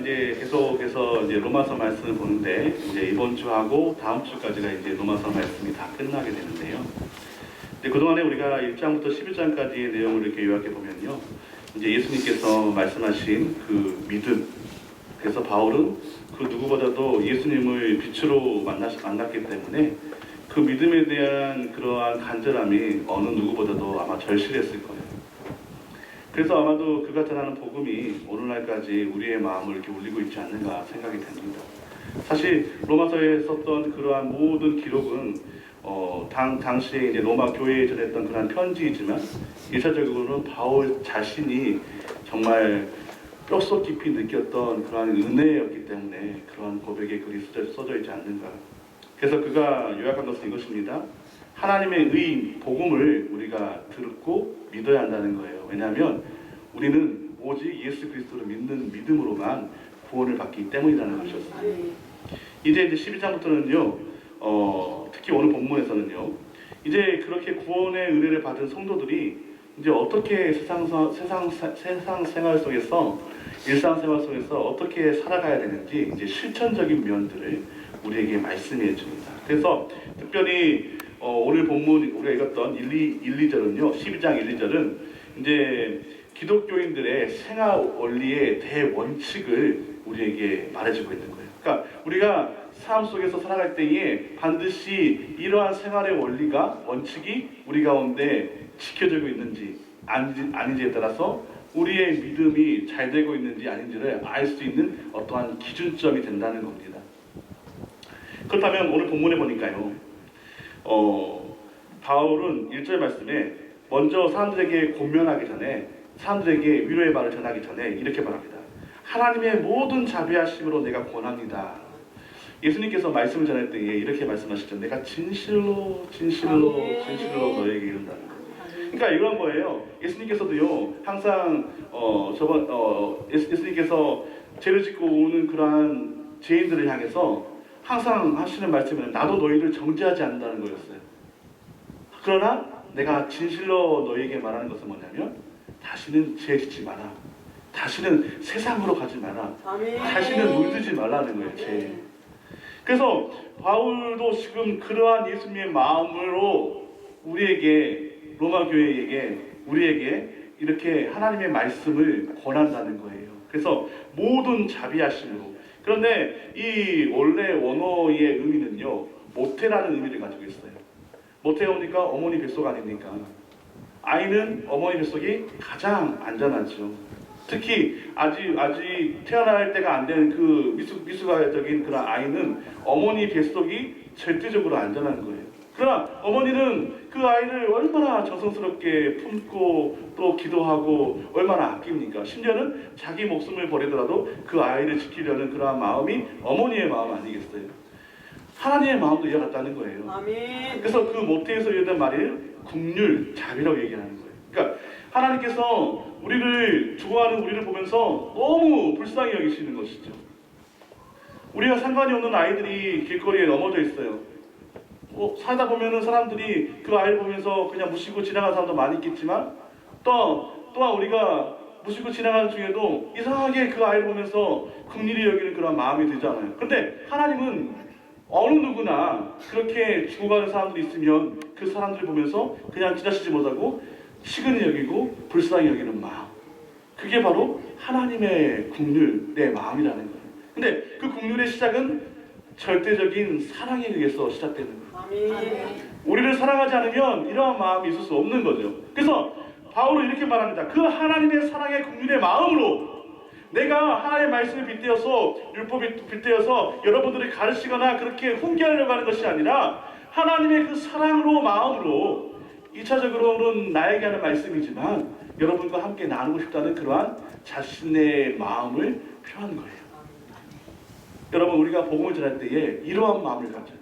이제 계속해서 이제 로마서 말씀을 보는데 이제 이번 주하고 다음 주까지가 이제 로마서 말씀이 다 끝나게 되는데요. 근데 그동안에 우리가 1장부터 11장까지의 내용을 이렇게 요약해 보면요. 이제 예수님께서 말씀하신 그 믿음. 그래서 바울은 그 누구보다도 예수님을 빛으로 만났기 때문에 그 믿음에 대한 그러한 간절함이 어느 누구보다도 아마 절실했을 거예요. 그래서 아마도 그가 전하는 복음이 오늘날까지 우리의 마음을 이렇게 울리고 있지 않는가 생각이 됩니다. 사실 로마서에 썼던 그러한 모든 기록은 당시에 이제 로마 교회에 전했던 그러한 편지이지만 일차적으로는 바울 자신이 정말 뼛속 깊이 느꼈던 그러한 은혜였기 때문에 그러한 고백의 글이 써져 있지 않는가. 그래서 그가 요약한 것은 이것입니다. 하나님의 의 복음을 우리가 듣고 믿어야 한다는 거예요. 왜냐하면 우리는 오직 예수 그리스도를 믿는 믿음으로만 구원을 받기 때문이라는 것이었어요. 이제 12장부터는요, 특히 오늘 본문에서는요, 이제 그렇게 구원의 은혜를 받은 성도들이 이제 어떻게 세상 생활 속에서, 일상생활 속에서 어떻게 살아가야 되는지 이제 실천적인 면들을 우리에게 말씀해 줍니다. 그래서 특별히 오늘 본문 우리가 읽었던 1, 2절은요, 12장 1, 2절은 이제 기독교인들의 생활 원리의 대원칙을 우리에게 말해주고 있는 거예요. 그러니까 우리가 삶 속에서 살아갈 때에 반드시 이러한 생활의 원리가, 원칙이 우리 가운데 지켜지고 있는지 아닌지에 따라서 우리의 믿음이 잘 되고 있는지 아닌지를 알 수 있는 어떠한 기준점이 된다는 겁니다. 그렇다면 오늘 본문에 보니까요, 바울은 1절 말씀에 먼저 사람들에게 권면하기 전에, 사람들에게 위로의 말을 전하기 전에 이렇게 말합니다. 하나님의 모든 자비하심으로 내가 권합니다. 예수님께서 말씀을 전할 때에 이렇게 말씀하시죠. 내가 진실로 너에게 이른다는 거예요. 그러니까 이런 거예요. 예수님께서도요, 항상 예수님께서 죄를 짓고 오는 그러한 죄인들을 향해서 항상 하시는 말씀은 나도 너희를 정죄하지 않는다는 거였어요. 그러나 내가 진실로 너희에게 말하는 것은 뭐냐면 다시는 죄 짓지 마라. 다시는 세상으로 가지 마라. 다시는 물들지 말라는 거예요. 죄. 그래서 바울도 지금 그러한 예수님의 마음으로 우리에게, 로마 교회에게, 우리에게 이렇게 하나님의 말씀을 권한다는 거예요. 그래서 모든 자비하심으로. 그런데 이 원래 원어의 의미는요, 모태라는 의미를 가지고 있어요. 모태가 오니까 어머니 뱃속 아닙니까? 아이는 어머니 뱃속이 가장 안전하죠. 특히 아직 태어날 때가 안 되는 그 미숙아적인 그런 아이는 어머니 뱃속이 절대적으로 안전한 거예요. 그러나 어머니는 그 아이를 얼마나 정성스럽게 품고 또 기도하고 얼마나 아낍니까? 심지어는 자기 목숨을 버리더라도 그 아이를 지키려는 그러한 마음이 어머니의 마음 아니겠어요? 하나님의 마음도 이와 같다는 거예요. 아멘. 그래서 그 모태에서 유래된 말이 긍휼, 자비라고 얘기하는 거예요. 그러니까 하나님께서 우리를 죽어가는 우리를 보면서 너무 불쌍히 여기시는 것이죠. 우리가 상관이 없는 아이들이 길거리에 넘어져 있어요. 살다 보면은 사람들이 그 아이를 보면서 그냥 무시고 지나가는 사람도 많이 있겠지만 또한 우리가 무시고 지나가는 중에도 이상하게 그 아이를 보면서 긍휼히 여기는 그런 마음이 들잖아요. 근데 하나님은 어느 누구나 그렇게 죽어가는 사람들이 있으면 그 사람들을 보면서 그냥 지나치지 못하고 시근히 여기고 불쌍히 여기는 마음. 그게 바로 하나님의 긍휼의 마음이라는 거예요. 근데 그 긍휼의 시작은 절대적인 사랑에 의해서 시작되는 거예요. 아멘. 우리를 사랑하지 않으면 이러한 마음이 있을 수 없는 거죠. 그래서 바울은 이렇게 말합니다. 그 하나님의 사랑의 긍휼의 마음으로 내가 하나님의 말씀을 빗대어서, 율법을 빗대어서 여러분들을 가르치거나 그렇게 훈계하려고 하는 것이 아니라 하나님의 그 사랑으로, 마음으로 2차적으로는 나에게 하는 말씀이지만 여러분과 함께 나누고 싶다는 그러한 자신의 마음을 표하는 거예요. 여러분, 우리가 복음을 전할 때에 이러한 마음을 가져야 돼요.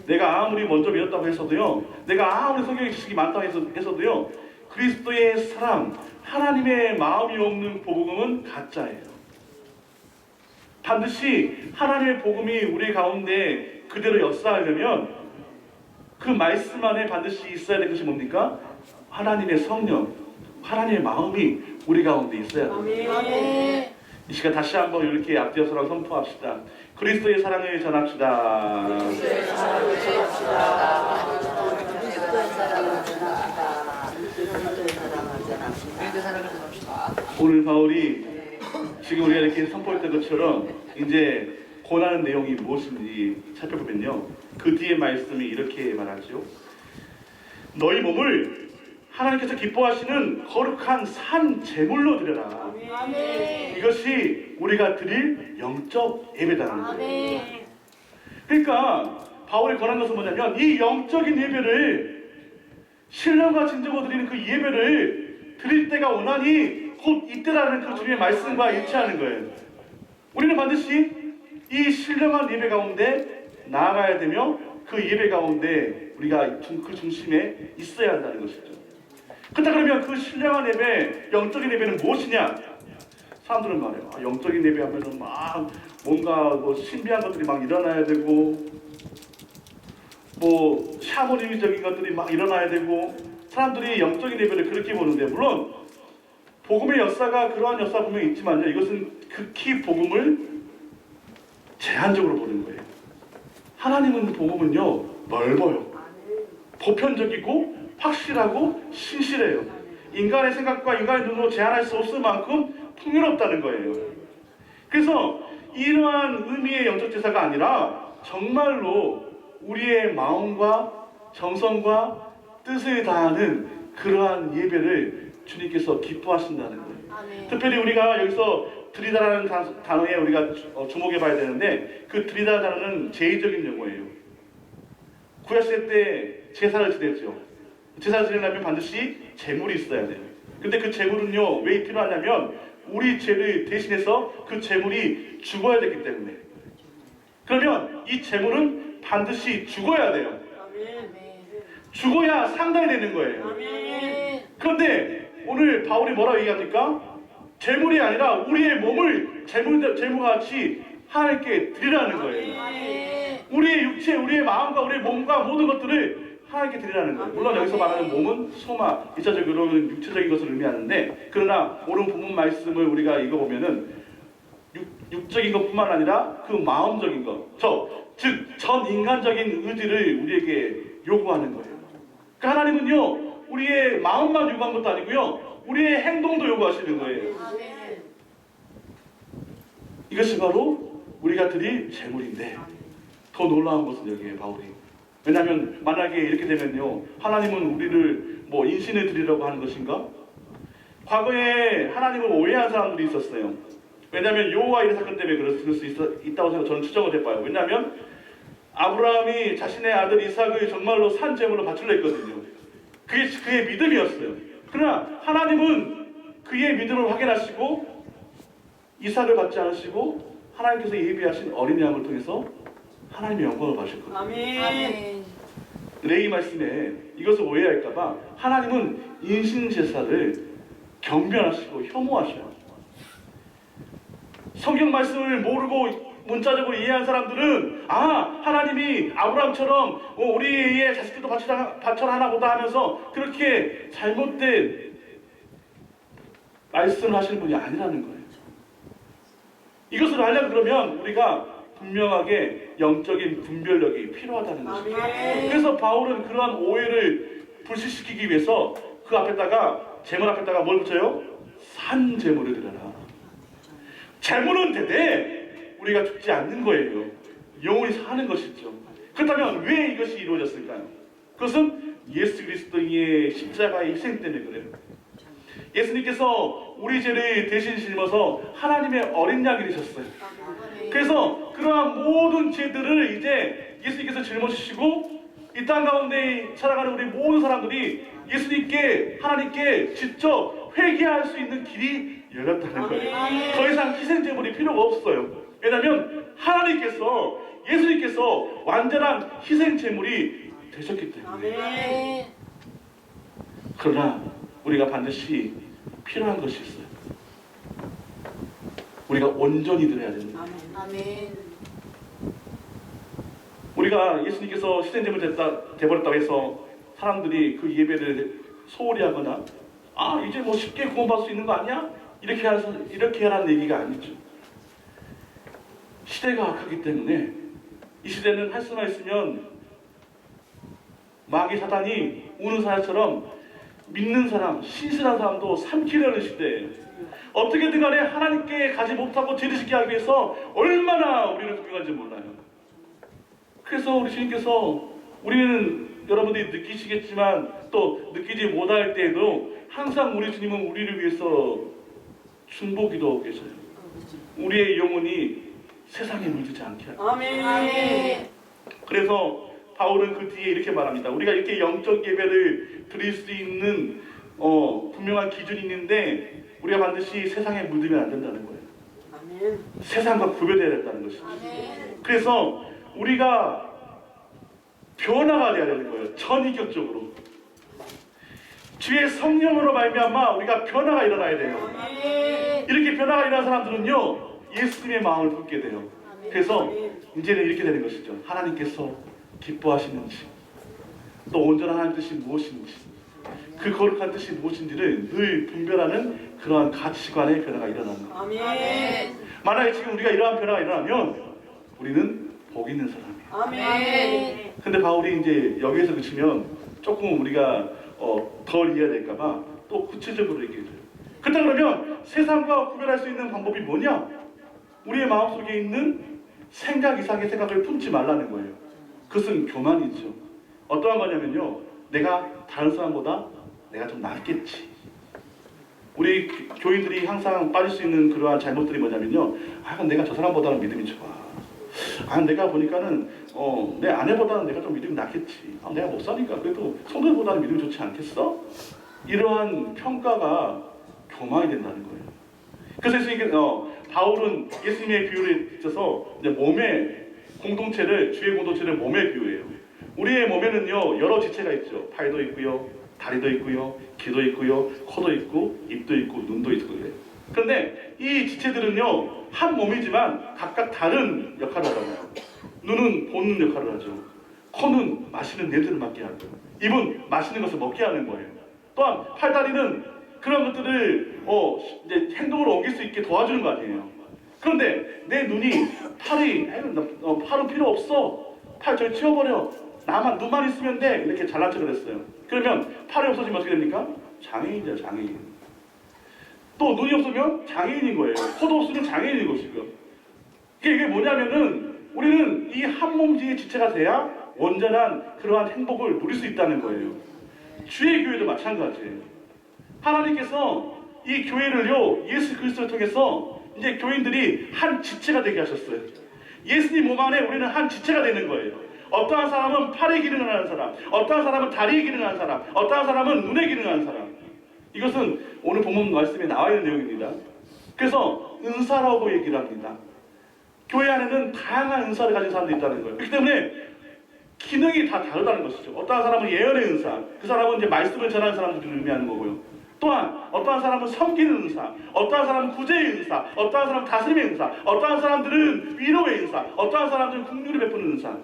내가 아무리 먼저 믿었다고 해서도요, 내가 아무리 성경의 지식이 많다고 해서도요, 그리스도의 사랑, 하나님의 마음이 없는 복음은 가짜예요. 반드시 하나님의 복음이 우리 가운데 그대로 역사하려면 그 말씀 안에 반드시 있어야 될 것이 뭡니까? 하나님의 성령, 하나님의 마음이 우리 가운데 있어야 됩니다. 이 시간 다시 한번 이렇게 앞뒤서랑 선포합시다. 그리스도의 사랑을 전합시다. 그리스도의 사랑을 전합시다. 그리스도의 사랑을 전합시다. 그리스도의 사랑을 전합시다. 오늘 바울이 지금 우리가 이렇게 선포했던 것처럼 이제 권하는 내용이 무엇인지 살펴보면요, 그 뒤에 말씀이 이렇게 말하죠. 너희 몸을 하나님께서 기뻐하시는 거룩한 산 제물로 드려라. 아멘. 이것이 우리가 드릴 영적 예배다는 거예요. 아멘. 그러니까 바울이 권한 것은 뭐냐면, 이 영적인 예배를, 신령과 진정으로 드리는 그 예배를 드릴 때가 오나니 곧 이때라는 그 주님의 말씀과 일치하는 거예요. 우리는 반드시 이 신령한 예배 가운데 나아가야 되며, 그 예배 가운데 우리가 그 중심에 있어야 한다는 것이죠. 그렇다 그러면 그 신령한 예배, 영적인 예배는 무엇이냐? 사람들은 말해요. 영적인 예배 하면은 막 뭔가 뭐 신비한 것들이 막 일어나야 되고, 뭐 샤머니적인 것들이 막 일어나야 되고, 사람들이 영적인 예배를 그렇게 보는데, 물론 복음의 역사가 그러한 역사 분명히 있지만요, 이것은 극히 복음을 제한적으로 보는 거예요. 하나님은 복음은요 넓어요. 보편적이고 확실하고 신실해요. 인간의 생각과 인간의 눈으로 제한할 수 없을 만큼 풍요롭다는 거예요. 그래서 이러한 의미의 영적 제사가 아니라 정말로 우리의 마음과 정성과 뜻을 다하는 그러한 예배를 주님께서 기뻐하신다는 거예요. 아멘. 특별히 우리가 여기서 드리다라는 단어에 우리가 주목해 봐야 되는데, 그 드리다 단어는 제의적인 용어예요. 구약시대 때 제사를 지냈죠. 제사를 지내려면 반드시 제물이 있어야 돼요. 근데 그 제물은요 왜 필요하냐면, 우리 죄를 대신해서 그 제물이 죽어야 되기 때문에. 그러면 이 제물은 반드시 죽어야 돼요. 죽어야 상달이 되는 거예요. 아멘. 그런데 오늘 바울이 뭐라고 얘기합니까? 제물이 아니라 우리의 몸을 제물같이 하나님께 드리라는 거예요. 아멘. 우리의 육체, 우리의 마음과 우리의 몸과 모든 것들을 하나님께 드리라는 거예요. 물론 여기서 말하는 몸은 소마, 1차적으로는 육체적인 것을 의미하는데, 그러나 오늘 본문 말씀을 우리가 읽어보면은 육적인 것뿐만 아니라 그 마음적인 것, 즉 전 인간적인 의지를 우리에게 요구하는 거예요. 그러니까 하나님은요 우리의 마음만 요구한 것도 아니고요, 우리의 행동도 요구하시는 거예요. 아멘. 이것이 바로 우리가 드릴 제물인데, 더 놀라운 것은 여기에 바울이, 왜냐하면 만약에 이렇게 되면요, 하나님은 우리를 뭐 인신을 드리려고 하는 것인가? 과거에 하나님을 오해한 사람들이 있었어요. 왜냐하면 여호와 일의 사건 때문에 그럴 수 있다고 저는 추정을 해봐요. 왜냐하면 아브라함이 자신의 아들 이삭을 정말로 산 제물로 바치려 했거든요. 그게 그의 믿음이었어요. 그러나 하나님은 그의 믿음을 확인하시고 이삭을 받지 않으시고 하나님께서 예비하신 어린 양을 통해서 하나님의 영광을 받으셨거든요. 아멘. 레이 말씀에 이것을 오해할까봐 하나님은 인신제사를 경멸하시고 혐오하셔요. 성경 말씀을 모르고 문자적으로 이해한 사람들은 하나님이 아브라함처럼 우리의 자식들도 바쳐라 하나 보다 하면서 그렇게 잘못된 말씀을 하시는 분이 아니라는 거예요. 이것을 하려면 그러면 우리가 분명하게 영적인 분별력이 필요하다는 것입니다. 그래서 바울은 그러한 오해를 불식시키기 위해서 그 앞에다가, 제물 앞에다가 뭘 붙여요? 산 제물을 드려라. 제물은 되되 우리가 죽지 않는 거예요. 영원히 사는 것이죠. 그렇다면 왜 이것이 이루어졌을까요? 그것은 예수 그리스도의 십자가의 희생 때문에 그래요. 예수님께서 우리 죄를 대신 짊어서 하나님의 어린 양이 되셨어요. 그래서 그러한 모든 죄들을 이제 예수님께서 짊어지시고 이 땅 가운데 살아가는 우리 모든 사람들이 예수님께, 하나님께 직접 회개할 수 있는 길이 열렸다는 거예요. 더 이상 희생 제물이 필요가 없어요. 왜냐하면 하나님께서, 예수님께서 완전한 희생 제물이 되셨기 때문에. 그러나 우리가 반드시 필요한 것이 있어요. 우리가 온전히 드려야 됩니다. 아멘. 우리가 예수님께서 희생제물 돼버렸다고 해서 사람들이 그 예배를 소홀히 하거나 이제 뭐 쉽게 구원받을 수 있는 거 아니야? 이렇게 하라는 얘기가 아니죠. 시대가 악하기 때문에 이 시대는 할 수만 있으면 마귀 사단이 우는 사자처럼 믿는 사람, 신실한 사람도 삼키려는 시대예요. 어떻게든 간에 하나님께 가지 못하고 죄짓게 하기 위해서 얼마나 우리를 공격하는지 몰라요. 그래서 우리 주님께서 우리는 여러분들이 느끼시겠지만 또 느끼지 못할 때에도 항상 우리 주님은 우리를 위해서 중보기도하고 계셔요. 우리의 영혼이 세상에 물들지 않게 하고. 아멘. 그래서 바울은 그 뒤에 이렇게 말합니다. 우리가 이렇게 영적 예배를 드릴 수 있는 분명한 기준이 있는데 우리가 반드시 세상에 물들면 안 된다는 거예요. 아멘. 세상과 구별돼야 된다는 것이죠. 아멘. 그래서 우리가 변화가 돼야 되는 거예요. 전인격적으로. 주의 성령으로 말미암아 우리가 변화가 일어나야 돼요. 아멘. 이렇게 변화가 일어난 사람들은요 예수님의 마음을 품게 돼요. 그래서 이제는 이렇게 되는 것이죠. 하나님께서 기뻐하시는지 또 온전한 하나님 뜻이 무엇인지 그 거룩한 뜻이 무엇인지를 늘 분별하는 그러한 가치관의 변화가 일어나는 거예요. 아멘. 만약에 지금 우리가 이러한 변화가 일어나면 우리는 복 있는 사람이에요. 아멘. 근데 바울이 이제 여기에서 그치면 조금 우리가 덜 이해될까봐 또 구체적으로 얘기해줘요. 그렇다 그러면 세상과 구별할 수 있는 방법이 뭐냐? 우리의 마음속에 있는 생각 이상의 생각을 품지 말라는 거예요. 그것은 교만이죠. 어떠한 거냐면요. 내가 다른 사람보다 내가 좀 낫겠지. 우리 교인들이 항상 빠질 수 있는 그러한 잘못들이 뭐냐면요. 내가 저 사람보다는 믿음이 좋아. 내가 보니까는 내 아내보다는 내가 좀 믿음이 낫겠지. 내가 목사니까 그래도 성도들보다는 믿음이 좋지 않겠어? 이러한 평가가 교만이 된다는 거예요. 그래서 이게 바울은 예수님의 비유를 있어서 이제 몸의 공동체를 주의 공동체를 몸에 비유해요. 우리의 몸에는요 여러 지체가 있죠. 팔도 있고요, 다리도 있고요, 귀도 있고요, 코도 있고, 입도 있고, 눈도 있고 그래요. 그런데 이 지체들은요 한 몸이지만 각각 다른 역할을 하잖아요. 눈은 보는 역할을 하죠. 코는 마시는 냄새를 맡게 하고, 입은 마시는 것을 먹게 하는 거예요. 또한 팔다리는 그런 것들을 이제 행동으로 옮길 수 있게 도와주는 거 아니에요. 그런데 내 눈이 팔은 필요 없어. 팔 저기 치워버려. 나만 눈만 있으면 돼. 이렇게 잘난 척을 했어요. 그러면 팔이 없어지면 어떻게 됩니까? 장애인이죠, 장애인. 또 눈이 없으면 장애인인 거예요. 코도 없으면 장애인인 것이고요. 이게 뭐냐면은 우리는 이 한 몸지의 지체가 돼야 온전한 그러한 행복을 누릴 수 있다는 거예요. 주의 교회도 마찬가지예요. 하나님께서 이 교회를요 예수 그리스도를 통해서 이제 교인들이 한 지체가 되게 하셨어요. 예수님 몸 안에 우리는 한 지체가 되는 거예요. 어떠한 사람은 팔에 기능을 하는 사람, 어떠한 사람은 다리에 기능하는 사람, 어떠한 사람은 눈에 기능하는 사람. 이것은 오늘 본문 말씀에 나와 있는 내용입니다. 그래서 은사라고 얘기를 합니다. 교회 안에는 다양한 은사를 가진 사람들이 있다는 거예요. 그렇기 때문에 기능이 다 다르다는 것이죠. 어떠한 사람은 예언의 은사, 그 사람은 이제 말씀을 전하는 사람들을 의미하는 거고요. 또한 어떠한 사람은 섬기는 은사, 어떠한 사람은 구제의 은사, 어떠한 사람은 다스림의 은사, 어떠한 사람들은 위로의 은사, 어떠한 사람들은 긍휼을 베푸는 은사.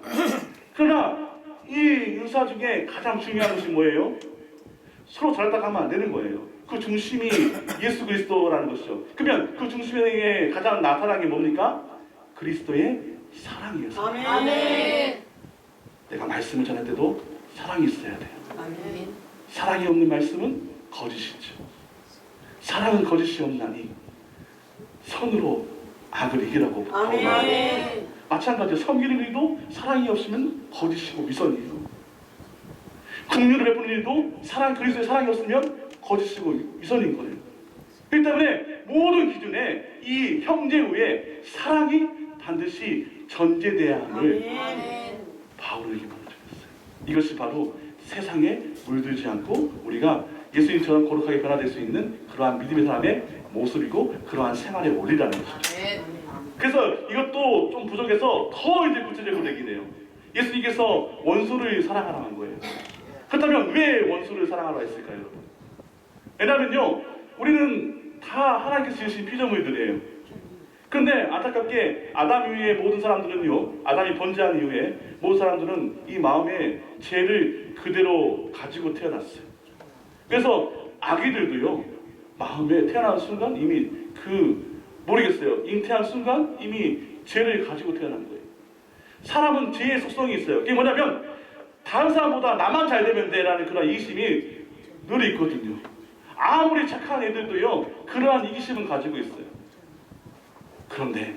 그러나 이 은사 중에 가장 중요한 것이 뭐예요? 서로 잘했다고 하면 안 되는 거예요. 그 중심이 예수 그리스도라는 것이죠. 그러면 그 중심에 가장 나타나는 게 뭡니까? 그리스도의 사랑이에요. 사랑. 아멘. 내가 말씀을 전할 때도 사랑이 있어야 돼요. 아멘. 사랑이 없는 말씀은 거짓이죠. 사랑은 거짓이 없나니 선으로 악을 이기라고 바울은 아멘. 마찬가지로 섬기는 일도 사랑이 없으면 거짓이고 위선이에요. 긍휼을 베푸는 일도 그리스도의 사랑이 없으면 거짓이고 위선인 거예요. 그렇기 때문에 모든 기준에 이 형제 후에 사랑이 반드시 전제돼야 함을 바울에게 말해주셨어요. 이것이 바로 세상에 물들지 않고 우리가 예수님처럼 거룩하게 변화될 수 있는 그러한 믿음의 사람의 모습이고 그러한 생활의 원리라는 것이죠. 그래서 이것도 좀 부족해서 더 이제 구체적으로 얘기해요. 예수님께서 원수를 사랑하라는 거예요. 그렇다면 왜 원수를 사랑하라 했을까요, 여러분? 왜냐면요, 우리는 다 하나님께서 지으신 피조물들이에요. 그런데 안타깝게 아담 이후에 모든 사람들은요, 아담이 번제한 이후에 모든 사람들은 이 마음에 죄를 그대로 가지고 태어났어요. 그래서 아기들도요, 마음에 태어난 순간 이미 모르겠어요. 잉태한 순간 이미 죄를 가지고 태어난 거예요. 사람은 죄의 속성이 있어요. 그게 뭐냐면 다른 사람보다 나만 잘 되면 돼라는 그런 이기심이 늘 있거든요. 아무리 착한 애들도요 그러한 이기심은 가지고 있어요. 그런데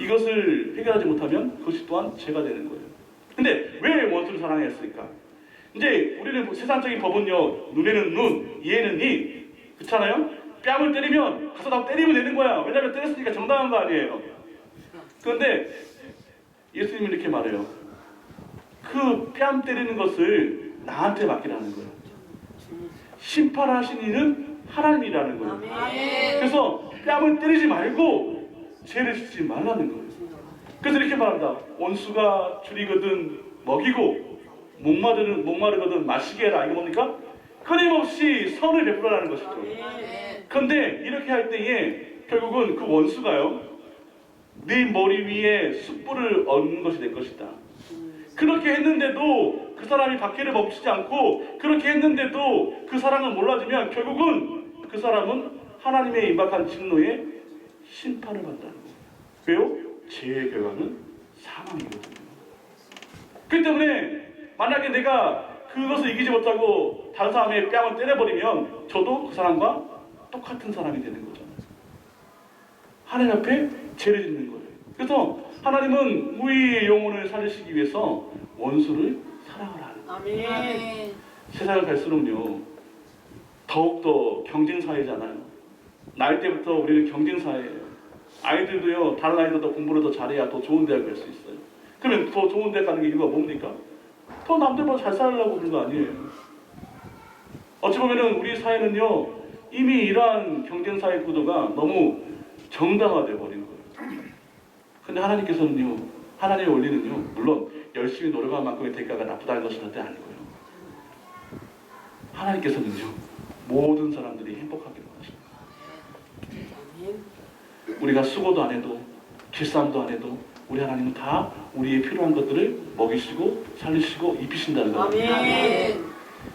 이것을 해결하지 못하면 그것이 또한 죄가 되는 거예요. 근데 왜 원수를 사랑했을까? 이제 우리는 세상적인 법은요, 눈에는 눈, 이에는 이, 그렇잖아요? 뺨을 때리면 가서 나 때리면 되는 거야. 왜냐면 때렸으니까 정당한 거 아니에요. 그런데 예수님이 이렇게 말해요. 그 뺨 때리는 것을 나한테 맡기라는 거예요. 심판하신 이는 하나님이라는 거예요. 아멘. 그래서 뺨을 때리지 말고 죄를 짓지 말라는 거예요. 그래서 이렇게 말합니다. 원수가 줄이거든 먹이고 목마르거든 마시게 해라. 이게 뭡니까? 끊임없이 선을 베풀어라는 것이죠. 아멘. 그런데 이렇게 할 때에 결국은 그 원수가요, 네 머리 위에 숯불을 얹는 것이 될 것이다. 그렇게 했는데도 그 사람이 박해를 멈추지 않고 그렇게 했는데도 그 사랑을 몰라주면 결국은 그 사람은 하나님의 임박한 진노에 심판을 받는다는 거예요. 왜요? 죄의 결과는 사망이거든요. 그렇기 때문에 만약에 내가 그것을 이기지 못하고 다른 사람의 뺨을 때려버리면 저도 그 사람과 똑같은 사람이 되는 거죠. 하나님 앞에 죄를 짓는 거예요. 그래서 하나님은 우리의 영혼을 살리시기 위해서 원수를 사랑하라 하는 거예요. 아멘. 세상을 갈수록요 더욱더 경쟁사회잖아요. 나이 때부터 우리는 경쟁사회예요. 아이들도요 다른 아이들보다 공부를 더 잘해야 더 좋은 대학 갈 수 있어요. 그러면 더 좋은 대학 가는 게 이유가 뭡니까? 더 남들보다 잘 살려고 그런 거 아니에요. 어찌 보면은 우리 사회는요 이미 이러한 경쟁사회 구도가 너무 정당화되어 버린 거예요. 근데 하나님께서는요, 하나님의 원리는요, 물론 열심히 노력한 만큼의 대가가 나쁘다는 것은 절대 아니고요. 하나님께서는요, 모든 사람들이 행복하기를 원하십니다. 우리가 수고도 안 해도, 길쌈도 안 해도, 우리 하나님은 다 우리의 필요한 것들을 먹이시고, 살리시고, 입히신다는 거예요. 아멘.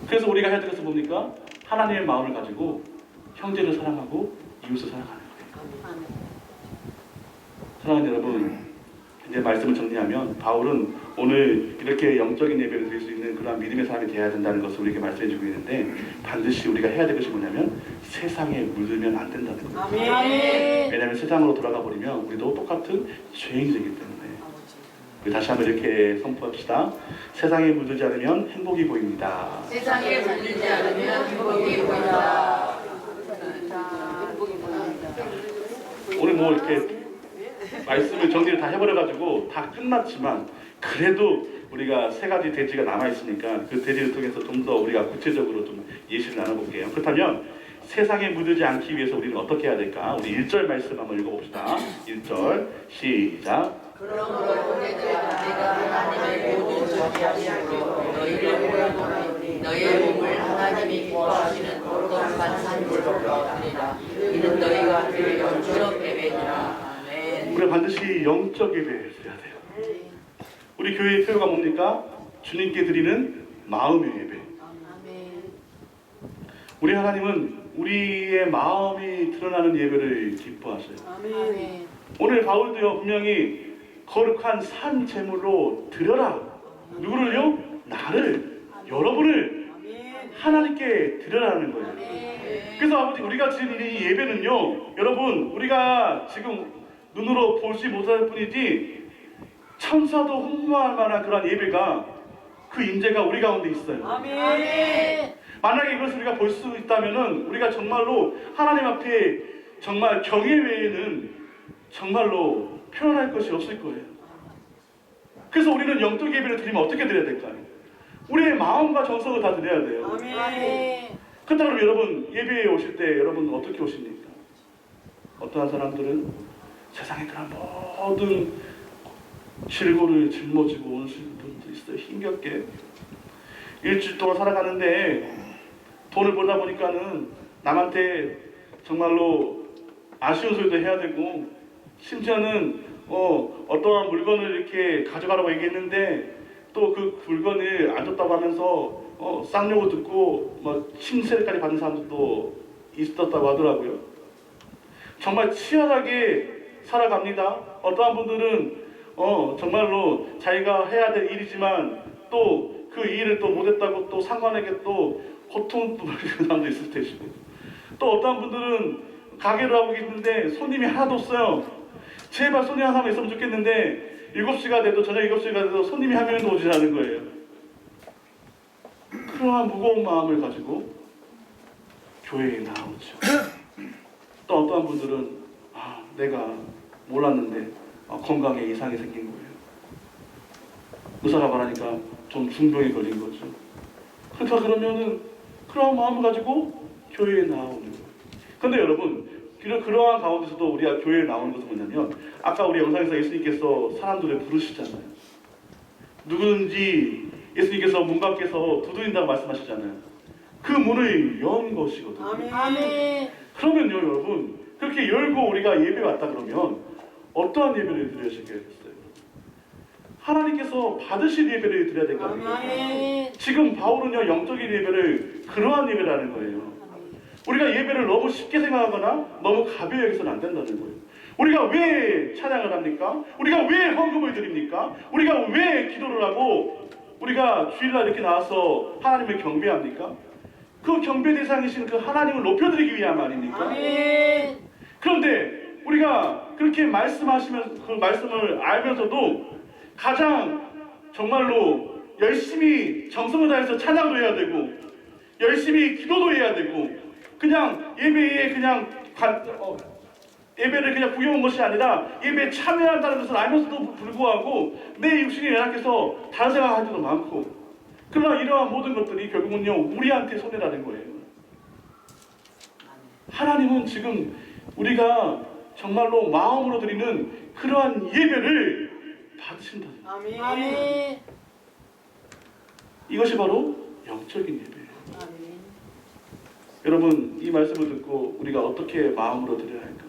그래서 우리가 해야 될 것은 뭡니까? 하나님의 마음을 가지고 형제를 사랑하고 이웃을 사랑하는 거예요. 사랑하는 여러분, 이제 말씀을 정리하면 바울은 오늘 이렇게 영적인 예배를 드릴 수 있는 그러한 믿음의 사람이 되어야 된다는 것을 우리에게 말씀해주고 있는데 반드시 우리가 해야 될 것이 뭐냐면 세상에 물들면 안 된다는 거예요. 아멘. 왜냐하면 세상으로 돌아가 버리면 우리도 똑같은 죄인이 되기 때문에. 우리 다시 한번 이렇게 선포합시다. 세상에 물들지 않으면 행복이 보입니다. 세상에 물들지 않으면 행복이 보인다. 행복이 보인다. 오늘 뭐 이렇게 말씀을 정리를 다 해버려가지고 다 끝났지만 그래도 우리가 세 가지 대지가 남아있으니까 그 대지를 통해서 좀 더 우리가 구체적으로 좀 예시를 나눠볼게요. 그렇다면 세상에 묻지 않기 위해서 우리는 어떻게 해야 될까? 우리 1절 말씀 한번 읽어봅시다. 1절 시작. 그러므로 형제들아 내가 하나님의 모든 저지하시고 너희를 보여보니 너희의 몸을 하나님이 기뻐하시는 거룩한 산물로 드리라. 이는 너희가 드릴 영적 예배니라. 아멘. 우리가 반드시 영적 예배를 드려야 돼요. 우리 교회의 표가 뭡니까? 주님께 드리는 마음의 예배. 아멘. 우리 하나님은 우리의 마음이 드러나는 예배를 기뻐하셔요. 아멘. 오늘 바울도요 분명히 거룩한 산 제물로 드려라. 누구를요? 나를, 여러분을 하나님께 드려라는 거예요. 그래서 아버지 우리가 드리는 이 예배는요, 여러분 우리가 지금 눈으로 보지 못할 뿐이지 천사도 흥분할 만한 그런 예배가 그 임재가 우리 가운데 있어요. 아멘. 만약에 이것을 우리가 볼 수 있다면은 우리가 정말로 하나님 앞에 정말 경외 외에는 정말로 표현할 것이 없을 거예요. 그래서 우리는 영적 예배를 드리면 어떻게 드려야 될까요? 우리의 마음과 정성을 다 드려야 돼요. 아멘. 그렇다고 그러면 여러분 예배에 오실 때 여러분 어떻게 오십니까? 어떠한 사람들은 세상에 그런 모든 질고를 짊어지고 오는 분도 있어요. 힘겹게 일주일 동안 살아가는데 돈을 벌다 보니까는 남한테 정말로 아쉬운 소리도 해야 되고 심지어는 어떠한 물건을 이렇게 가져가라고 얘기했는데 또 그 물건을 안 줬다고 하면서 쌍욕을 듣고 뭐 침세까지 받는 사람들도 있었다고 하더라고요. 정말 치열하게 살아갑니다. 어떠한 분들은 정말로 자기가 해야 될 일이지만 또 그 일을 또 못했다고 또 상관에게 또 고통도 받는 사람도 있을 테시고, 또 어떠한 분들은 가게를 하고 계시는데 손님이 하나도 없어요. 제발 손님 하나 있으면 좋겠는데 7시가 돼도 저녁 7시가 돼도 손님이 한 명도 오지 않는 거예요. 그러한 무거운 마음을 가지고 교회에 나오죠. 또 어떠한 분들은 내가 몰랐는데 건강에 이상이 생긴 거예요. 의사가 말하니까 좀 중병에 걸린 거죠. 그렇다 그러면은 그러한 마음을 가지고 교회에 나오는 거예요. 근데 여러분, 그러한 가운데서도 우리가 교회에 나오는 것은 뭐냐면, 아까 우리 영상에서 예수님께서 사람들을 부르시잖아요. 누구든지 예수님께서 문 밖에서 두드린다고 말씀하시잖아요. 그 문을 연 것이거든요. 아멘. 그러면요 여러분, 그렇게 열고 우리가 예배 왔다 그러면 어떠한 예배를 드려야겠어요? 하나님께서 받으실 예배를 드려야 될 거 아니에요. 아멘. 지금 바울은요 영적인 예배를 그러한 예배라는 거예요. 우리가 예배를 너무 쉽게 생각하거나 너무 가벼이 여기서는 안 된다는 거예요. 우리가 왜 찬양을 합니까? 우리가 왜 헌금을 드립니까? 우리가 왜 기도를 하고 우리가 주일날 이렇게 나와서 하나님을 경배합니까? 그 경배 대상이신 그 하나님을 높여드리기 위함 아닙니까? 아멘. 그런데 우리가 그렇게 말씀하시면 그 말씀을 알면서도 가장 정말로 열심히 정성을 다해서 찬양도 해야 되고 열심히 기도도 해야 되고 그냥 예배에 그냥 예배를 그냥 구경한 것이 아니라 예배에 참여한다는 것을 알면서도 불구하고 내 육신이 연약해서 다른 생각할 때도 많고, 그러나 이러한 모든 것들이 결국은요 우리한테 손해라는 거예요. 하나님은 지금 우리가 정말로 마음으로 드리는 그러한 예배를 받으신다. 아멘. 아멘. 이것이 바로 영적인 예배예요. 아멘. 여러분, 이 말씀을 듣고 우리가 어떻게 마음으로 드려야 할까요?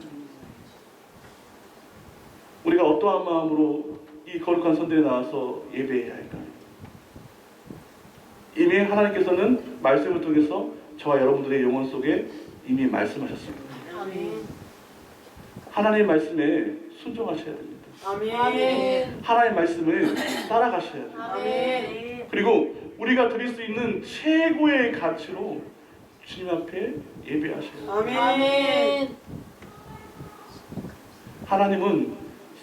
우리가 어떠한 마음으로 이 거룩한 선대에 나와서 예배해야 할까요? 이미 하나님께서는 말씀을 통해서 저와 여러분들의 영혼 속에 이미 말씀하셨습니다. 아멘. 하나님의 말씀에 순종하셔야 됩니다. 아멘. 하나님의 말씀을 따라가셔야 돼요. 아멘. 그리고 우리가 드릴 수 있는 최고의 가치로 주님 앞에 예배하셔야 돼요. 아멘. 하나님은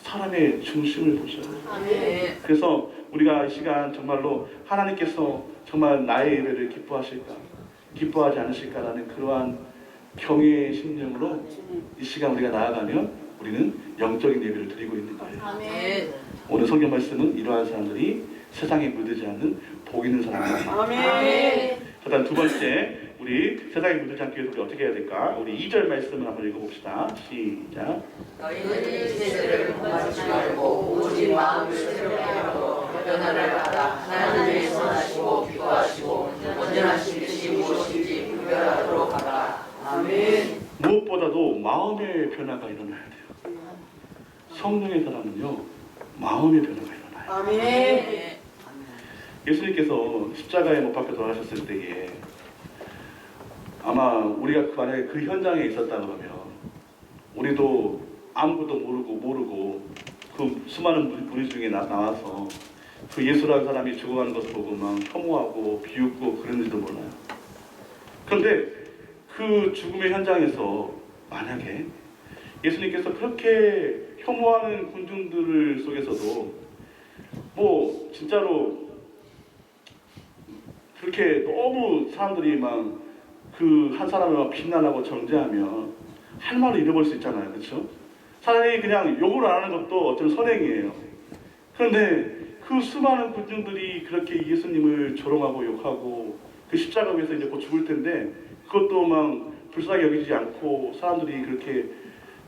사람의 중심을 보셔요. 아멘. 그래서 우리가 이 시간 정말로 하나님께서 정말 나의 예배를 기뻐하실까, 기뻐하지 않으실까라는 그러한 경외의 심령으로 이 시간 우리가 나아가면 우리는 영적인 예배를 드리고 있는 거예요. 아멘. 오늘 성경 말씀은 이러한 사람들이 세상에 물들지 않는 복 있는 사람입니다. 아멘. 일단 두 번째, 우리 세상에 물들지 않기 위해서 우리 어떻게 해야 될까? 우리 2절 말씀을 한번 읽어봅시다. 시작. 너희는 세대를 본받지 말고 오직 마음을 새롭게 하고 변화를 받아 하나님의 선하시고 기뻐하시고 온전하신 뜻이 무엇인지 분별하도록 하라. 아멘. 무엇보다도 마음의 변화가 일어나야 돼요. 성령의 사람은요 마음의 변화가 일어나요. 아멘. 예수님께서 십자가에 못 박혀 돌아가셨을 때에 아마 우리가 만약에 그 현장에 있었다 그러면 우리도 아무것도 모르고 그 수많은 무리 중에 나와서 그 예수라는 사람이 죽어가는 것을 보고 막 혐오하고 비웃고 그랬는지도 몰라요. 그런데 그 죽음의 현장에서 만약에 예수님께서 그렇게 혐오하는 군중들 속에서도 뭐 진짜로 그렇게 너무 사람들이 막 그 한 사람을 막 비난하고 정죄하면 할 말을 잃어버릴 수 있잖아요. 그렇죠? 차라리 그냥 욕을 안 하는 것도 어쩌면 선행이에요. 그런데 그 수많은 군중들이 그렇게 예수님을 조롱하고 욕하고 그 십자가 위에서 이제 곧 죽을 텐데 그것도 막 불쌍히 여기지 않고 사람들이 그렇게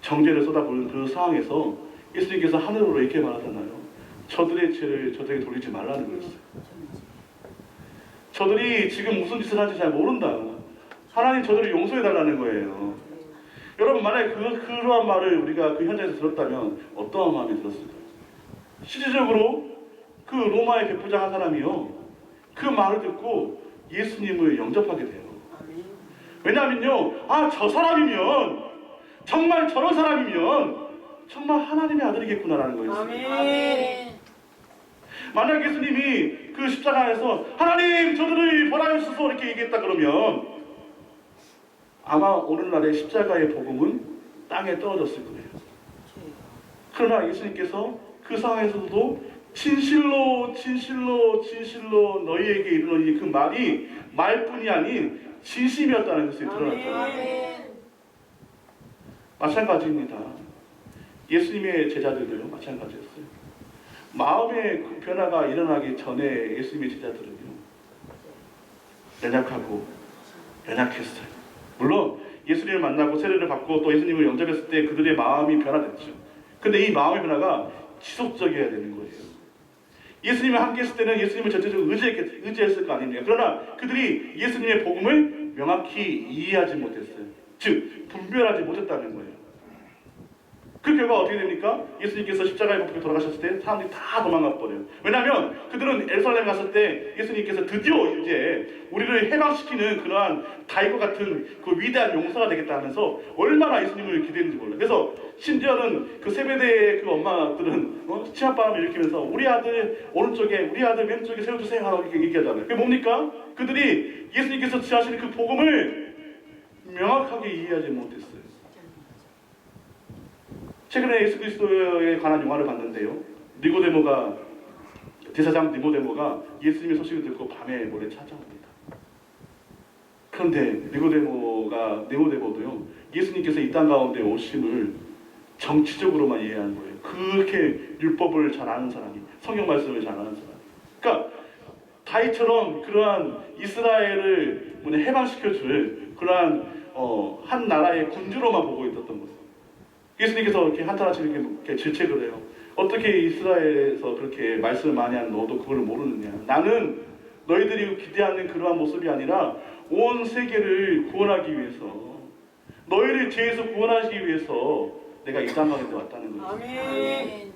정죄를 쏟아부는 그 상황에서 예수님께서 하늘으로 이렇게 말하잖아요. 저들의 죄를 저들에게 돌리지 말라는 거였어요. 저들이 지금 무슨 짓을 하는지 잘 모른다. 하나님 저들을 용서해달라는 거예요. 여러분, 만약에 그러한 말을 우리가 그 현장에서 들었다면 어떠한 마음이 들었을까요? 실질적으로 그 로마의 백부장 한 사람이요 그 말을 듣고 예수님을 영접하게 돼요. 왜냐하면요, 아, 저 사람이면, 정말 저런 사람이면 정말 하나님의 아들이겠구나라는 거였어요. 아멘. 만약 예수님이 그 십자가에서 하나님 저들을 벌하여 주소서 이렇게 얘기했다 그러면 아마 오늘날의 십자가의 복음은 땅에 떨어졌을 거예요. 그러나 예수님께서 그 상황에서도 진실로 진실로 진실로 너희에게 이르노니 그 말이 말뿐이 아닌 진심이었다는 것이 드러났잖아요. 아멘. 마찬가지입니다. 예수님의 제자들도요 마찬가지였어요. 마음의 그 변화가 일어나기 전에 예수님의 제자들은요 연약했어요. 물론 예수님을 만나고 세례를 받고 또 예수님을 영접했을 때 그들의 마음이 변화됐죠. 근데 이 마음의 변화가 지속적이어야 되는 거예요. 예수님을 함께 했을 때는 예수님을 전체적으로 의지했을 거 아닙니까? 그러나 그들이 예수님의 복음을 명확히 이해하지 못했어요. 즉 분별하지 못했다는 거예요. 그 결과 어떻게 됩니까? 예수님께서 십자가에 못 박혀 돌아가셨을 때 사람들이 다 도망가 버려요. 왜냐하면 그들은 예루살렘 갔을 때 예수님께서 드디어 이제 우리를 해방시키는 그러한 다윗과 같은 그 위대한 용사가 되겠다 하면서 얼마나 예수님을 기대했는지 몰라요. 그래서 심지어는 그 세베대의 그 엄마들은 치맛바람을 일으키면서 우리 아들 오른쪽에 우리 아들 왼쪽에 세워주세요 하고 이렇게 얘기하잖아요. 그게 뭡니까? 그들이 예수님께서 지하시는 그 복음을 명확하게 이해하지 못했어요. 최근에 예수 그리스도에 관한 영화를 봤는데요. 제사장 니고데모가 예수님의 소식을 듣고 밤에 몰래 찾아옵니다. 그런데 니고데모도요. 예수님께서 이 땅 가운데 오심을 정치적으로만 이해하는 거예요. 그렇게 율법을 잘 아는 사람이, 성경 말씀을 잘 아는 사람. 그러니까 다윗처럼 그러한 이스라엘을 해방시켜줄 그러한 한 나라의 군주로만 보고 있었던 거예요. 예수님께서 이렇게 한탄하시는 이렇게 질책을 해요. 어떻게 이스라엘에서 그렇게 말씀을 많이 하는 너도 그걸 모르느냐. 나는 너희들이 기대하는 그러한 모습이 아니라 온 세계를 구원하기 위해서 너희를 죄에서 구원하기 위해서 내가 이 땅 가운데 왔다는 거예요. 아멘.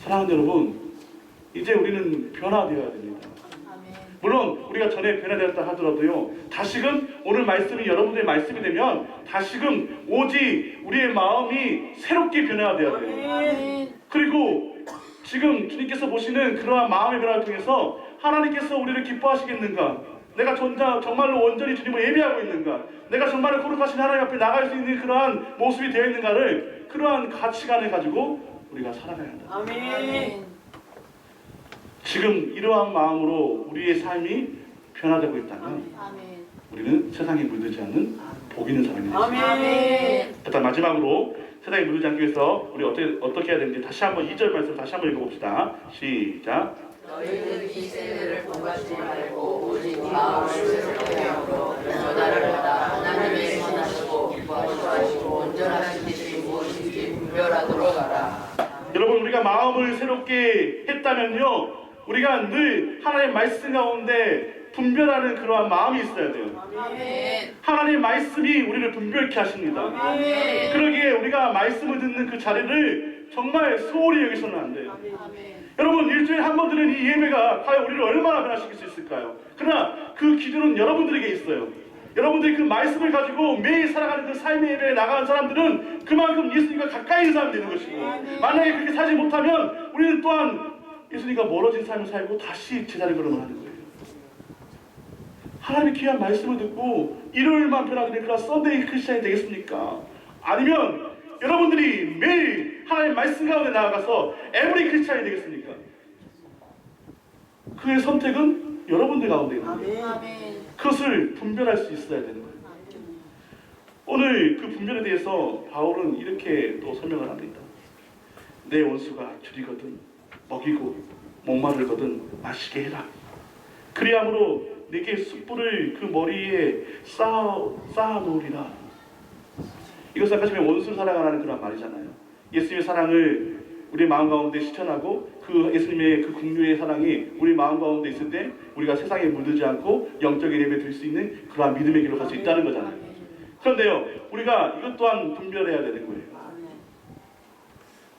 사랑하는 여러분, 이제 우리는 변화되어야 됩니다. 물론 우리가 전에 변화되었다 하더라도요, 다시금 오늘 말씀이 여러분들의 말씀이 되면 다시금 오직 우리의 마음이 새롭게 변화되어야 돼요. 아멘. 그리고 지금 주님께서 보시는 그러한 마음의 변화를 통해서 하나님께서 우리를 기뻐하시겠는가? 내가 정말로 온전히 주님을 예배하고 있는가? 내가 정말로 거룩하신 하나님 앞에 나갈 수 있는 그러한 모습이 되어 있는가를, 그러한 가치관을 가지고 우리가 살아가야 한다. 아멘. 지금 이러한 마음으로 우리의 삶이 변화되고 있다면 우리는 세상에 물들지 않는 복 있는 사람이 되겠습니다. 아멘. 일단 마지막으로 세상에 물들지 않기 위해서 우리 어떻게 해야 되는지 다시 한번 2절 말씀 다시 한번 읽어봅시다. 시작. 너희는 이 세대를 본받지 말고 오직 마음을 새롭게 함으로 변화를 받아 하나님의 선하시고 기뻐하시고 온전하신 뜻이 무엇인지 분별하도록 하라. 여러분, 우리가 마음을 새롭게 했다면요, 우리가 늘 하나님의 말씀 가운데 분별하는 그러한 마음이 있어야 돼요. 아멘. 하나님의 말씀이 우리를 분별케 하십니다. 아멘. 그러기에 우리가 말씀을 듣는 그 자리를 정말 소홀히 여기서는 안 돼요. 아멘. 여러분, 일주일에 한 번 드는 이 예배가 과연 우리를 얼마나 변화시킬 수 있을까요? 그러나 그 기준은 여러분들에게 있어요. 여러분들이 그 말씀을 가지고 매일 살아가는 그 삶의 예배에 나가는 사람들은 그만큼 예수님과 가까이 있는 사람이 되는 것이고, 만약에 그렇게 살지 못하면 우리는 또한 예수님과 멀어진 삶을 살고 다시 제자리 걸음을 하는 거예요. 하나님의 귀한 말씀을 듣고 일요일만 변화되는 그런 썬데이 크리스찬이 되겠습니까? 아니면 여러분들이 매일 하나님의 말씀 가운데 나아가서 에브리 크리스찬이 되겠습니까? 그의 선택은 여러분들 가운데 있는 거예요. 아멘. 그것을 분별할 수 있어야 되는 거예요. 오늘 그 분별에 대해서 바울은 이렇게 또 설명을 합니다. 내 원수가 줄이거든 먹이고 목마르거든 마시게 해라. 그리함으로 내게 숯불을 그 머리에 쌓아놓으리라. 이것은 아까 전에 원수를 사랑하라는 그런 말이잖아요. 예수님의 사랑을 우리 마음 가운데 실천하고 그 예수님의 그 긍휼의 사랑이 우리 마음 가운데 있을 때 우리가 세상에 물들지 않고 영적인 예배 드릴 수 있는 그러한 믿음의 길로 갈 수 있다는 거잖아요. 그런데요, 우리가 이것 또한 분별해야 되는 거예요.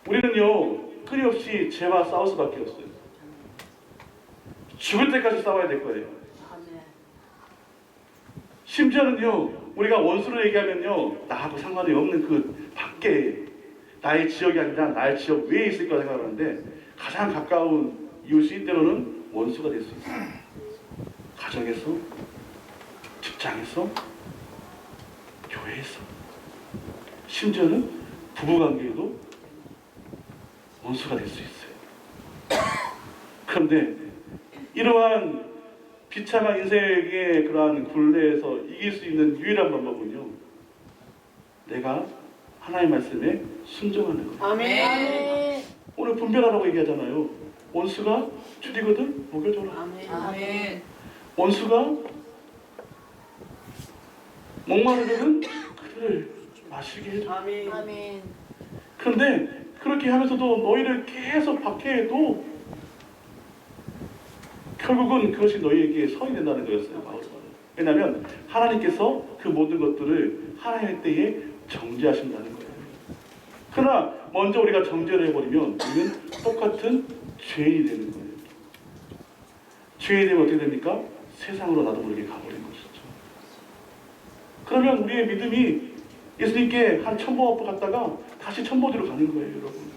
우리는요, 끊임없이 죄와 싸울 수밖에 없어요. 죽을 때까지 싸워야 될 거예요. 심지어는요, 우리가 원수로 얘기하면요, 나하고 상관이 없는 그 밖에 나의 지역이 아니라 나의 지역 외에 있을 거라 생각하는데 가장 가까운 이웃이 때로는 원수가 될 수 있어요. 가정에서, 직장에서, 교회에서, 심지어는 부부관계에도 원수가 될 수 있어요. 그런데 이러한 비참한 인생의 그러한 굴레에서 이길 수 있는 유일한 방법은요, 내가 하나님의 말씀에 순종하는 거예요. 아멘. 오늘 분별하라고 얘기하잖아요. 원수가 줄이거든 먹여줘라. 아멘. 원수가 목마르거든 그들을 마시게 해줘. 아멘. 그런데 그렇게 하면서도 너희를 계속 박해해도 결국은 그것이 너희에게 선이 된다는 거였어요. 바울은. 왜냐하면 하나님께서 그 모든 것들을 하나님의 때에 정죄하신다는 거예요. 그러나 먼저 우리가 정죄를 해버리면 우리는 똑같은 죄인이 되는 거예요. 죄인이 되면 어떻게 됩니까? 세상으로 나도 모르게 가버리는 것이죠. 그러면 우리의 믿음이 예수님께 한 천보 앞으로 갔다가 다시 천보대로 가는 거예요, 여러분.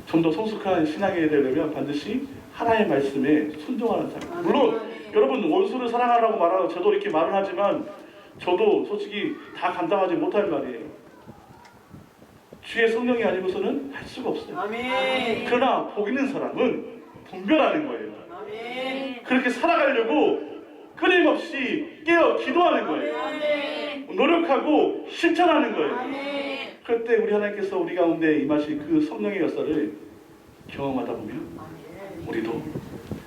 좀 더 성숙한 신앙이 되려면 반드시 하나님의 말씀에 순종하는 사람. 물론 여러분 원수를 사랑하라고 말하고 저도 이렇게 말을 하지만 저도 솔직히 다 감당하지 못할 말이에요. 주의 성령이 아니고서는 할 수가 없어요. 아멘. 그러나 복 있는 사람은 분별하는 거예요. 아멘. 그렇게 살아가려고 끊임없이 깨어 기도하는 거예요. 아멘. 노력하고 실천하는 거예요. 아멘. 그럴 때 우리 하나님께서 우리 가운데 임하신 그 성령의 역사를 경험하다 보면 우리도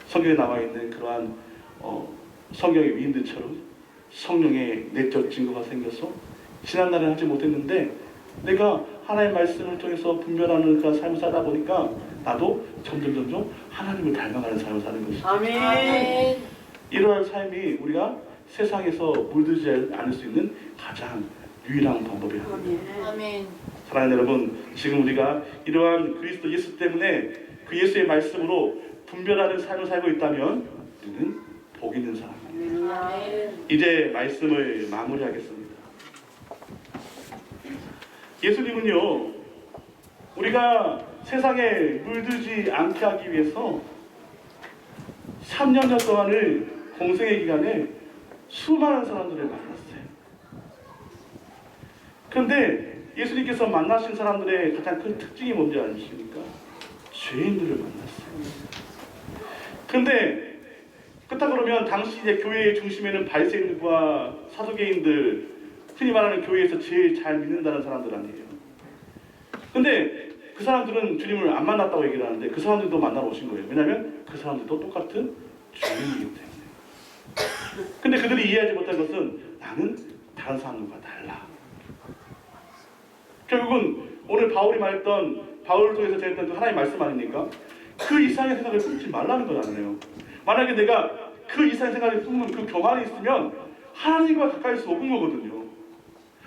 성경에 나와있는 그러한 성경의 위인들처럼 성령의 내적 증거가 생겨서 지난날에 하지 못했는데 내가 하나님의 말씀을 통해서 분별하는 그런 삶을 살다 보니까 나도 점점 하나님을 닮아가는 삶을 사는 것이죠. 아멘. 이러한 삶이 우리가 세상에서 물들지 않을 수 있는 가장 유일한 방법이에요. 아멘. 사랑하는 여러분, 지금 우리가 이러한 그리스도 예수 때문에 그 예수의 말씀으로 분별하는 삶을 살고 있다면 우리는 복 있는 사람이에요. 아멘. 이제 말씀을 마무리하겠습니다. 예수님은요, 우리가 세상에 물들지 않게 하기 위해서 3년여 동안을 공생의 기간에 수많은 사람들을 만났어요. 그런데 예수님께서 만나신 사람들의 가장 큰 특징이 뭔지 아십니까? 죄인들을 만났어요. 그런데 그렇다 그러면 당시 이제 교회의 중심에는 바리새인과 사두개인들, 흔히 말하는 교회에서 제일 잘 믿는다는 사람들 아니에요. 근데 그 사람들은 주님을 안 만났다고 얘기를 하는데 그 사람들도 만나러 오신 거예요. 왜냐하면 그 사람들도 똑같은 죄인이기 때문에. 근데 그들이 이해하지 못한 것은 나는 다른 사람들과 달라. 결국은 오늘 바울이 말했던, 바울을 통해서 전했던 그 하나님의 말씀 아닙니까? 그 이상의 생각을 품지 말라는 거잖아요. 만약에 내가 그 이상의 생각을 품는 그 교만이 있으면 하나님과 가까이 수 없는 거거든요.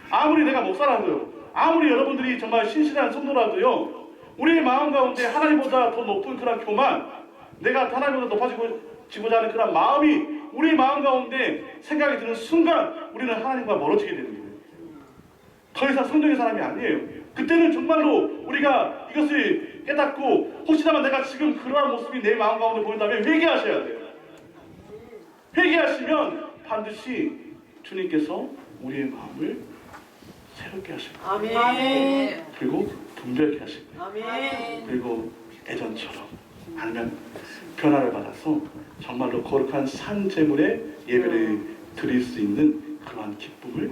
아무리 내가 목사라도요, 아무리 여러분들이 정말 신실한 성도라도요, 우리의 마음 가운데 하나님보다 더 높은 그런 교만, 내가 하나님보다 높아지고자 하는 그런 마음이 우리의 마음 가운데 생각이 드는 순간 우리는 하나님과 멀어지게 되는 거예요. 더 이상 성령의 사람이 아니에요. 그때는 정말로 우리가 이것을 깨닫고 혹시나 내가 지금 그러한 모습이 내 마음 가운데 보인다면 회개하셔야 돼요. 회개하시면 반드시 주님께서 우리의 마음을 새롭게 하실 거예요. 아멘. 그리고 분별케 하실 거예요. 아멘. 그리고 예전처럼 아니면 변화를 받아서 정말로 거룩한 산 제물의 예배를 드릴 수 있는 그러한 기쁨을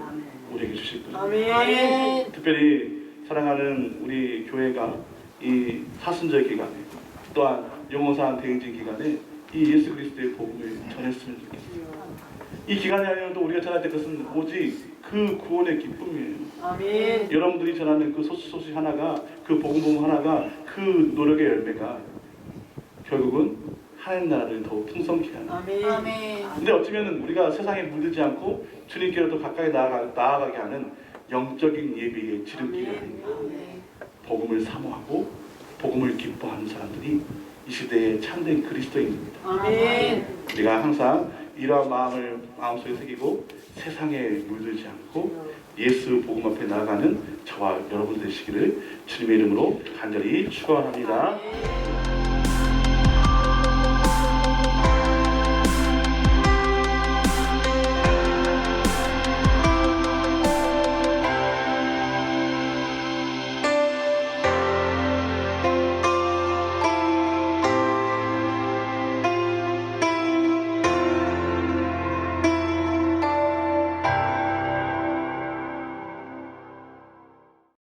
우리에게 주실 거예요. 아멘. 특별히 사랑하는 우리 교회가 이 사순절 기간에 또한 영원산 대행진 기간에 이 예수 그리스도의 복음을 전했으면 좋겠어요. 이 기간이 아니어도 우리가 전할 때 그것은 오직 그 구원의 기쁨이에요. 아멘. 여러분들이 전하는 그 소식 하나가, 그 복음 하나가, 그 노력의 열매가 결국은 하나님 나라를 더욱 풍성케 하는. 아멘. 근데 어쩌면 우리가 세상에 물들지 않고 주님께로 더 가까이 나아가게 하는 영적인 예배의 지름길이 아닌가. 복음을 사모하고 복음을 기뻐하는 사람들이 이 시대의 참된 그리스도인입니다. 아멘. 우리가 항상 이러한 마음을 마음속에 새기고 세상에 물들지 않고 예수 복음 앞에 나아가는 저와 여러분 되시기를 주님의 이름으로 간절히 축원합니다.